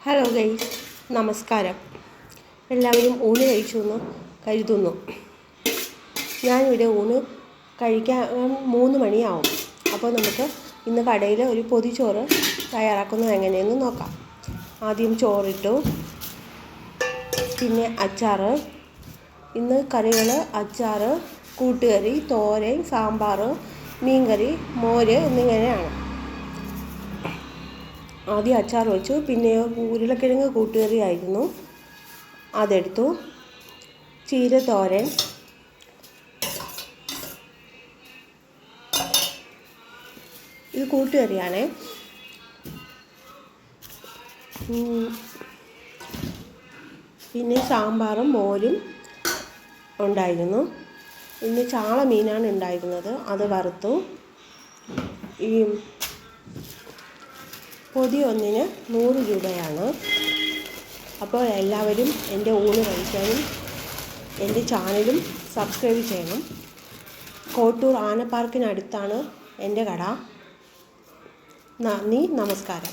Hello guys, നമസ്കാരം. എല്ലാവരും ഊണ് കഴിച്ചു എന്ന് കരുതുന്നു. ഞാനിവിടെ ഊണ് കഴിക്കാൻ 3 മണിയാവും. അപ്പോൾ നമുക്ക് ഇന്ന് കടയിൽ ഒരു പൊതിച്ചോറ് തയ്യാറാക്കുന്നത് എങ്ങനെയെന്ന് നോക്കാം. ആദ്യം ചോറിട്ടു, പിന്നെ അച്ചാർ. ഇന്ന് കറികൾ അച്ചാർ, കൂട്ടുകറി, തോരൻ, സാമ്പാർ, മീൻകറി, മോര് എന്നിങ്ങനെയാണ്. ആദ്യം അച്ചാർ വെച്ചു, പിന്നെ ഉരുളക്കിഴങ്ങ് കൂട്ടുകറി ആയിരുന്നു, അതെടുത്തു. ചീര തോരൻ, ഇത് കൂട്ടുകറിയാണ്. പിന്നെ സാമ്പാറും മോരും ഉണ്ടായിരുന്നു. ഇന്ന് ചാള മീനാണ് ഉണ്ടായിരുന്നത്, അത് വറുത്തു. ഈ പൊതി ഒന്നിന് 100 രൂപയാണ്. അപ്പോൾ എല്ലാവരും എൻ്റെ ഊണ് കഴിക്കാനും എൻ്റെ ചാനലും സബ്സ്ക്രൈബ് ചെയ്യണം. കോട്ടൂർ ആനപ്പാർക്കിനടുത്താണ് എൻ്റെ കട. നന്ദി, നമസ്കാരം.